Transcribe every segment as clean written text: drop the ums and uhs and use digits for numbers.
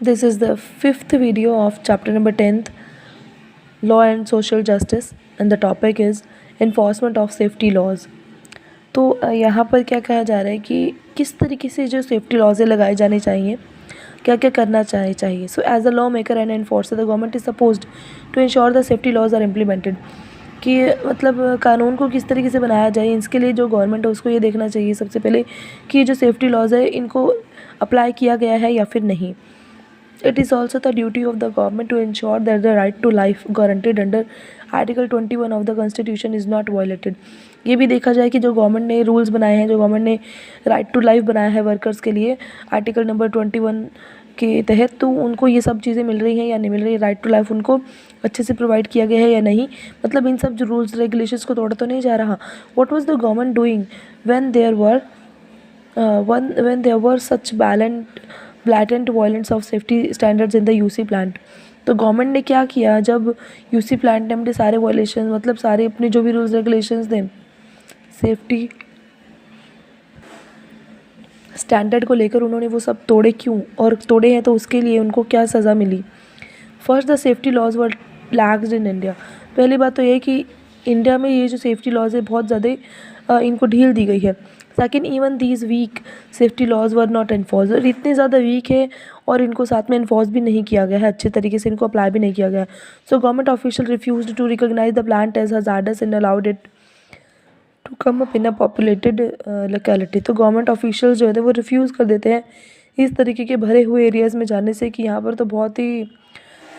This is the fifth video of chapter number 10th, Law and Social Justice, and the topic is Enforcement of Safety Laws. तो यहाँ पर क्या कहा जा रहा है कि किस तरीके से जो सेफ्टी लॉज लगाए जाने चाहिए, क्या क्या करना चाहिए. So as a law maker and enforcer the government is supposed to ensure the safety laws are implemented. कि मतलब कानून को किस तरीके से बनाया जाए, इसके लिए जो गवर्नमेंट है उसको ये देखना चाहिए सबसे पहले कि जो सेफ्टी लॉज है इनको अप्लाई किया गया है या फिर नहीं. It is also the duty of the government to ensure that the right to life guaranteed under article 21 of the constitution is not violated. ये भी देखा जाए कि जो गवर्नमेंट ने रूल्स बनाए हैं, जो गवर्नमेंट ने राइट टू लाइफ बनाया है वर्कर्स के लिए आर्टिकल नंबर 21 के तहत, तो उनको ये सब चीज़ें मिल रही हैं या नहीं मिल रही. राइट टू लाइफ उनको अच्छे से प्रोवाइड किया गया है या नहीं. मतलब इन सब जो रूल्स रेगुलेशंस को तोड़ा तो नहीं जा रहा. What was the government doing when there were such blatant violence of safety standards in the UC plant. तो गवर्नमेंट ने क्या किया जब यूसी प्लांट ने अपने सारे वायलेशन, मतलब सारे अपने जो भी रूल्स रेगुलेशंस थे सेफ्टी स्टैंडर्ड को लेकर, उन्होंने वो सब तोड़े क्यों, और तोड़े हैं तो उसके लिए उनको क्या सज़ा मिली. First, the safety laws were laxed in India. पहली बात तो ये है कि इंडिया में ये जो सेफ्टी लॉज है बहुत ज़्यादा इनको ढील दी गई है. Second, even these weak safety laws were not enforce. इतने ज़्यादा वीक है और इनको साथ में इन्फोर्स भी नहीं किया गया है, अच्छे तरीके से इनको अप्लाई भी नहीं किया गया है. So government official refuse to recognise the plant as hazardous and allowed it to come up in a populated locality. तो गवर्नमेंट ऑफिशियल्स जो है वो रिफ्यूज़ कर देते हैं इस तरीके के भरे हुए एरियाज़ में जाने से कि यहाँ पर तो बहुत ही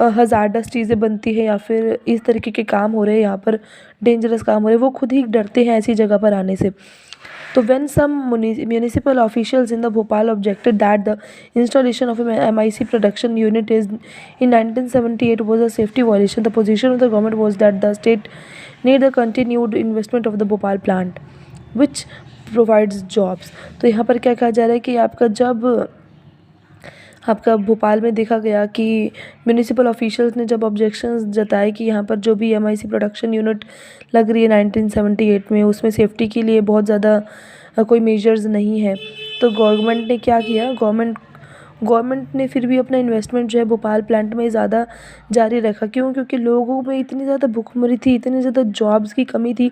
हज़ार्डस चीज़ें बनती है या फिर इस तरीके के काम हो रहे हैं, यहाँ पर डेंजरस काम हो रहे हैं. वो खुद ही डरते हैं ऐसी जगह पर आने से. तो when some municipal officials in the Bhopal objected that the installation of a MIC production unit is in 1978 was a safety violation, the position of the government was that the state need the continued investment of the Bhopal plant, which provides jobs. तो यहाँ पर क्या कहा जा रहा है कि आपका भोपाल में देखा गया कि म्यूनिसिपल ऑफिशियल्स ने जब ऑब्जेक्शंस जताए कि यहाँ पर जो भी एमआईसी प्रोडक्शन यूनिट लग रही है 1978 में, उसमें सेफ्टी के लिए बहुत ज़्यादा कोई मेजर्स नहीं है. तो गवर्नमेंट ने क्या किया, गवर्नमेंट ने फिर भी अपना इन्वेस्टमेंट जो है भोपाल प्लांट में ज़्यादा जारी रखा. क्यों? क्योंकि लोगों में इतनी ज़्यादा भुखमरी थी, इतनी ज़्यादा जॉब्स की कमी थी.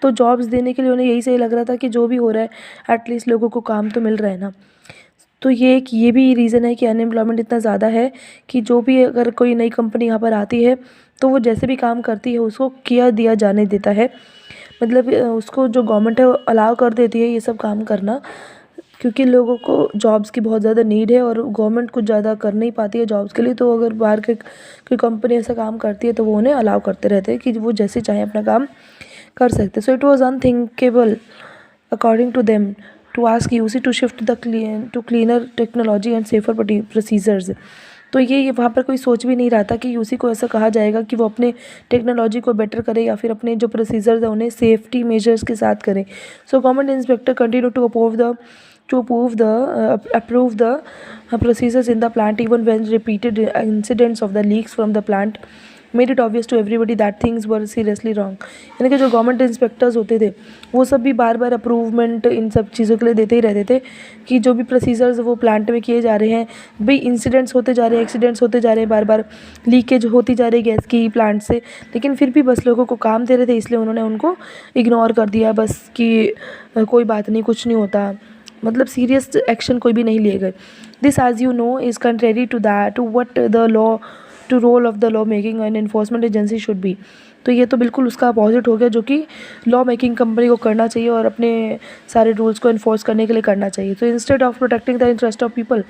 तो जॉब्स देने के लिए उन्हें यही सही लग रहा था कि जो भी हो रहा है एटलीस्ट लोगों को काम तो मिल रहा है ना. तो ये भी रीज़न है कि अनएम्प्लॉयमेंट इतना ज़्यादा है कि जो भी अगर कोई नई कंपनी यहाँ पर आती है तो वो जैसे भी काम करती है उसको किया दिया जाने देता है. मतलब उसको जो गवर्नमेंट है अलाउ कर देती है ये सब काम करना, क्योंकि लोगों को जॉब्स की बहुत ज़्यादा नीड है और गवर्नमेंट कुछ ज़्यादा कर नहीं पाती है जॉब्स के लिए. तो अगर बाहर के कोई कंपनी ऐसा काम करती है तो वो उन्हें अलाउ करते रहते हैं कि वो जैसे चाहें अपना काम कर सकते. So it was unthinkable according to them to ask UC to shift to cleaner technology and safer procedures. तो ये वहाँ पर कोई सोच भी नहीं रहा था कि यूसी को ऐसा कहा जाएगा कि वो अपने टेक्नोलॉजी को बेटर करे या फिर अपने जो प्रोसीजर्स हैं उन्हें सेफ्टी मेजर्स के साथ करें. So government inspector continue to approve the procedures in the plant even when repeated incidents of the leaks from the plant made it obvious to everybody that things were seriously wrong. यानी कि जो government inspectors होते थे वो सब भी बार बार approvement इन सब चीज़ों के लिए देते ही रहते थे कि जो भी प्रोसीजर्स वो प्लांट में किए जा रहे हैं, भाई इंसिडेंट्स होते जा रहे हैं, एक्सीडेंट्स होते जा रहे हैं, बार बार लीकेज होती जा रही है गैस की प्लांट से, लेकिन फिर भी बस लोगों को काम दे रहे थे, इसलिए उन्होंने उनको इग्नोर कर दिया बस कि कोई बात नहीं, कुछ नहीं होता. मतलब सीरियस एक्शन कोई भी नहीं लिए गए. This as you know is contrary to that to what the law to role of the law making and enforcement agency should be. तो ये तो बिल्कुल उसका अपोजिट हो गया जो कि लॉ मेकिंग कंपनी को करना चाहिए और अपने सारे रूल्स को इन्फोर्स करने के लिए करना चाहिए. तो instead of protecting the interest of people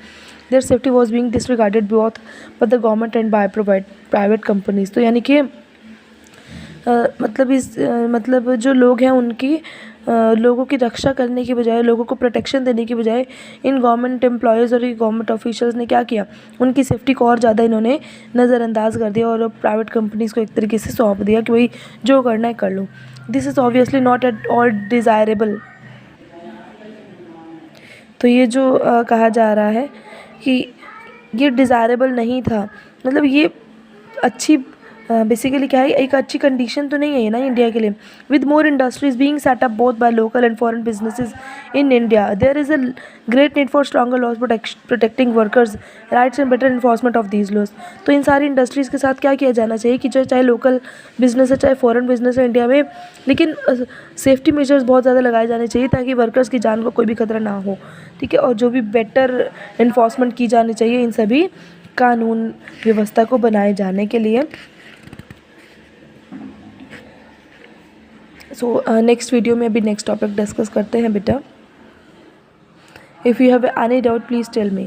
their safety was being disregarded both by the government and by private companies. तो यानी कि मतलब जो लोग हैं उनकी लोगों की रक्षा करने की बजाय, लोगों को प्रोटेक्शन देने की बजाय इन गवर्नमेंट एम्प्लॉयज़ और गवर्नमेंट ऑफिशियल्स ने क्या किया, उनकी सेफ्टी को और ज़्यादा इन्होंने नज़रअंदाज कर दिया और प्राइवेट कंपनीज़ को एक तरीके से सौंप दिया कि भाई जो करना है कर लो. This is obviously not at all desirable. तो ये जो कहा जा रहा है कि ये डिज़ायरेबल नहीं था, मतलब ये अच्छी बेसिकली क्या है, एक अच्छी कंडीशन तो नहीं है ये ना इंडिया के लिए. With more industries being set up both by local and foreign businesses in India, there is a great need for stronger laws protecting workers rights and better enforcement of these laws. तो इन सारी industries के साथ क्या किया जाना चाहिए कि जो चाहे लोकल बिजनेस है चाहे फॉरेन बिजनेस है इंडिया में, लेकिन सेफ्टी मेजर्स बहुत ज़्यादा लगाए जाने चाहिए ताकि वर्कर्स की जान को कोई भी खतरा ना हो. ठीक है, और जो भी बेटर इन्फोर्समेंट की जानी चाहिए इन सभी कानून व्यवस्था को बनाए जाने के लिए. सो नेक्स्ट वीडियो में अभी नेक्स्ट टॉपिक डिस्कस करते हैं बेटा. If you have any doubt please tell me.